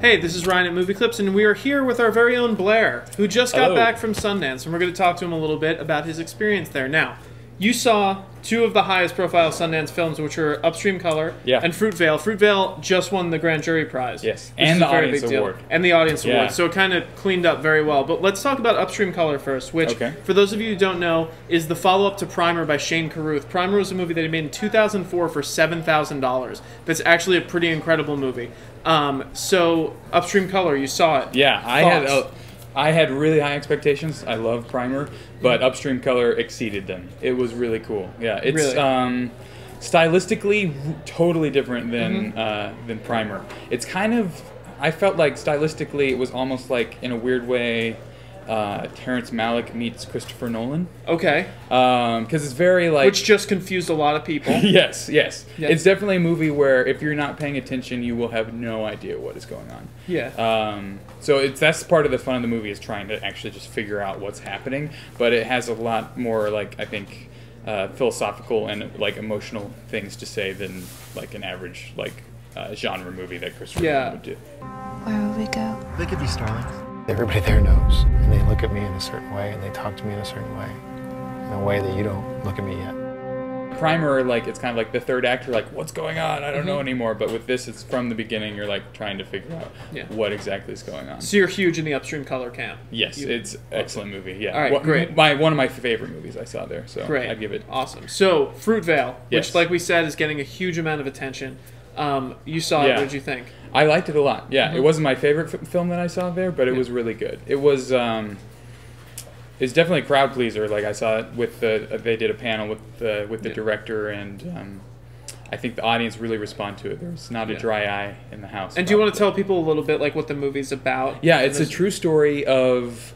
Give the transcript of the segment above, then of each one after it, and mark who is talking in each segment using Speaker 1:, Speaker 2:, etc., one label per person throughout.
Speaker 1: Hey, this is Ryan at Movieclips, and we are here with our very own Blair, who just got
Speaker 2: Hello.
Speaker 1: back from Sundance, and we're going to talk to him a little bit about his experience there. Now, you saw two of the highest profile Sundance films, which are Upstream Color and Fruitvale. Fruitvale just won the Grand Jury Prize.
Speaker 2: Yes, and the Audience Award.
Speaker 1: And the Audience Award, so it kind of cleaned up very well. But let's talk about Upstream Color first, which, for those of you who don't know, is the follow-up to Primer by Shane Carruth. Primer was a movie that he made in 2004 for $7,000. That's actually a pretty incredible movie. So, Upstream Color, you saw it.
Speaker 2: Yeah, I had really high expectations. I love Primer, but Upstream Color exceeded them. It was really cool. Yeah, it's stylistically totally different than Primer. It's kind of, I felt like stylistically it was almost like, in a weird way, Terrence Malick meets Christopher Nolan.
Speaker 1: Okay.
Speaker 2: Because it's very like...
Speaker 1: Which just confused a lot of people.
Speaker 2: Yes. It's definitely a movie where if you're not paying attention, you will have no idea what is going on.
Speaker 1: Yeah.
Speaker 2: So that's part of the fun of the movie, is trying to actually just figure out what's happening. But it has a lot more, like, I think, philosophical and like emotional things to say than like an average like genre movie that Christopher Nolan would do.
Speaker 3: Where will we go?
Speaker 4: They could be starlings. Everybody there knows, and they look at me in a certain way, and they talk to me in a certain way, in a way that you don't look at me yet.
Speaker 2: Primer, like, it's kind of like the third act, you're like, what's going on? I don't know anymore. But with this, it's from the beginning, you're like trying to figure out what exactly is going on.
Speaker 1: So you're huge in the Upstream Color camp.
Speaker 2: Yes, it's an excellent movie. Yeah.
Speaker 1: All right, great.
Speaker 2: One of my favorite movies I saw there, so
Speaker 1: great.
Speaker 2: I'd give it.
Speaker 1: Awesome. So Fruitvale, which, like we said, is getting a huge amount of attention. You saw it. What did you think?
Speaker 2: I liked it a lot. Yeah, it wasn't my favorite film that I saw there, but it was really good. It was. It's definitely a crowd pleaser. Like, I saw it with they did a panel with the director, and I think the audience really respond to it. There's not a dry eye in the house.
Speaker 1: And do you want to tell people a little bit like what the movie's about?
Speaker 2: Yeah, it's a true story of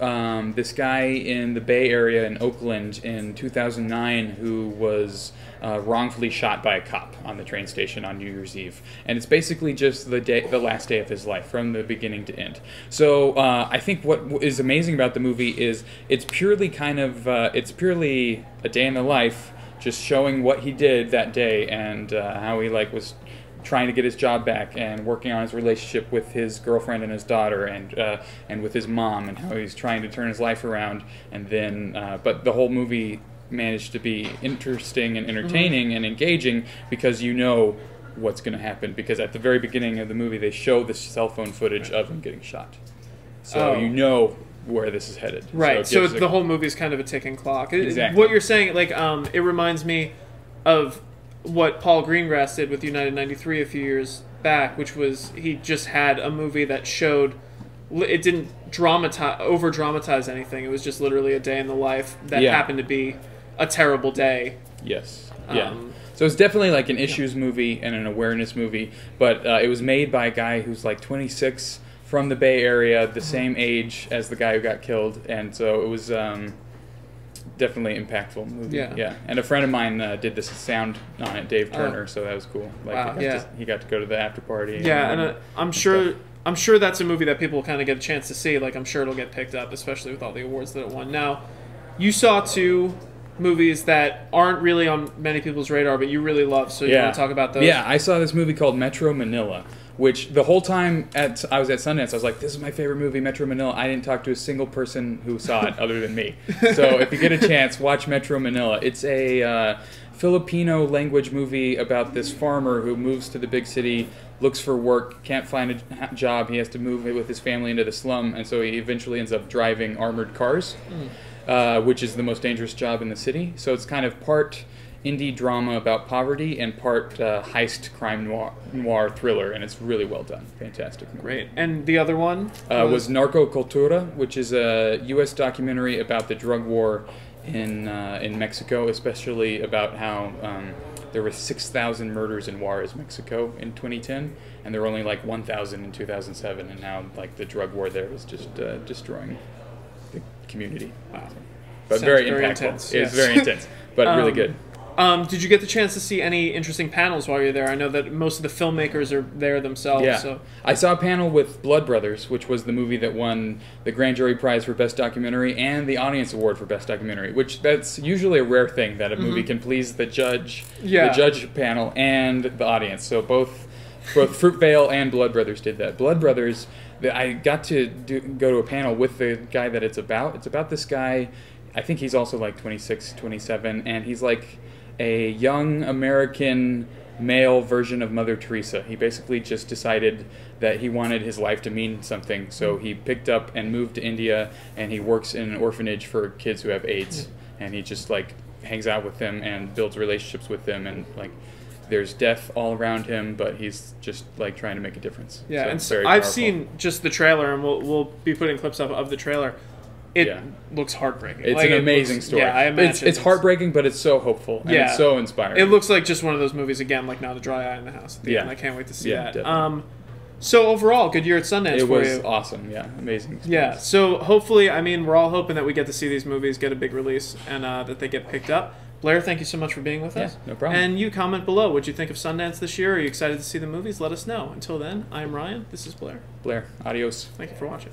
Speaker 2: this guy in the Bay Area in Oakland in 2009 who was wrongfully shot by a cop on the train station on New Year's Eve, and it's basically just the last day of his life from the beginning to end. So I think what is amazing about the movie is it's purely it's purely a day in the life, just showing what he did that day and how he was trying to get his job back and working on his relationship with his girlfriend and his daughter and with his mom, and how he's trying to turn his life around. And then, but the whole movie managed to be interesting and entertaining and engaging, because you know what's going to happen, because at the very beginning of the movie they show the cell phone footage of him getting shot, so you know where this is headed.
Speaker 1: Right. So the whole movie is kind of a ticking clock.
Speaker 2: Exactly.
Speaker 1: What you're saying, like, it reminds me of what Paul Greengrass did with United 93 a few years back, which was he just had a movie that showed. It didn't over dramatize anything. It was just literally a day in the life that happened to be a terrible day.
Speaker 2: Yes. Yeah. So it's definitely like an issues movie and an awareness movie, but it was made by a guy who's like 26 from the Bay Area, the same age as the guy who got killed, and so it was definitely impactful movie. Yeah. And a friend of mine did the sound on it, Dave Turner, so that was cool. Like, he got to go to the after party.
Speaker 1: Yeah, and I'm sure that's a movie that people kind of get a chance to see. Like, I'm sure it'll get picked up, especially with all the awards that it won. Now, you saw two movies that aren't really on many people's radar, but you really love, so you want to talk about those?
Speaker 2: Yeah, I saw this movie called Metro Manila, which the whole time I was at Sundance, I was like, this is my favorite movie, Metro Manila. I didn't talk to a single person who saw it other than me. So if you get a chance, watch Metro Manila. It's a Filipino language movie about this farmer who moves to the big city, looks for work, can't find a job. He has to move with his family into the slum, and so he eventually ends up driving armored cars, which is the most dangerous job in the city. So it's kind of part indie drama about poverty and part heist crime noir thriller, and it's really well done. Fantastic movie.
Speaker 1: Great. And the other one
Speaker 2: was Narcocultura, which is a U.S. documentary about the drug war in Mexico, especially about how there were 6,000 murders in Juarez, Mexico in 2010, and there were only like 1,000 in 2007, and now like the drug war there is just destroying the community.
Speaker 1: Wow.
Speaker 2: But very impactful.
Speaker 1: Intense,
Speaker 2: It's very intense, but really good.
Speaker 1: Did you get the chance to see any interesting panels while you're there? I know that most of the filmmakers are there themselves.
Speaker 2: Yeah.
Speaker 1: So.
Speaker 2: I saw a panel with Blood Brothers, which was the movie that won the Grand Jury Prize for Best Documentary and the Audience Award for Best Documentary, which that's usually a rare thing, that a movie can please the judge panel, and the audience. So both Both Fruitvale and Blood Brothers did that. Blood Brothers, I got to go to a panel with the guy that it's about. It's about this guy, I think he's also like 26, 27, and he's like a young American male version of Mother Teresa. He basically just decided that he wanted his life to mean something, so he picked up and moved to India, and he works in an orphanage for kids who have AIDS, and he just like hangs out with them and builds relationships with them, and like there's death all around him, but he's just like trying to make a difference.
Speaker 1: Yeah,
Speaker 2: so
Speaker 1: and
Speaker 2: it's very
Speaker 1: I've
Speaker 2: powerful.
Speaker 1: seen just the trailer, and we'll be putting clips up of the trailer. It looks heartbreaking.
Speaker 2: It's an amazing story.
Speaker 1: Yeah, I imagine
Speaker 2: it's heartbreaking, but it's so hopeful and it's so inspiring.
Speaker 1: It looks like just one of those movies again, like Not a Dry Eye in the House. At the end. I can't wait to see that.
Speaker 2: Definitely.
Speaker 1: So overall, good year at Sundance
Speaker 2: it
Speaker 1: for
Speaker 2: was
Speaker 1: you.
Speaker 2: awesome. Yeah, amazing experience.
Speaker 1: Yeah. So hopefully, I mean, we're all hoping that we get to see these movies get a big release and that they get picked up. Blair, thank you so much for being with us.
Speaker 2: No problem.
Speaker 1: And you comment below. What'd you think of Sundance this year? Are you excited to see the movies? Let us know. Until then, I'm Ryan. This is Blair.
Speaker 2: Blair, adios.
Speaker 1: Thank you for watching.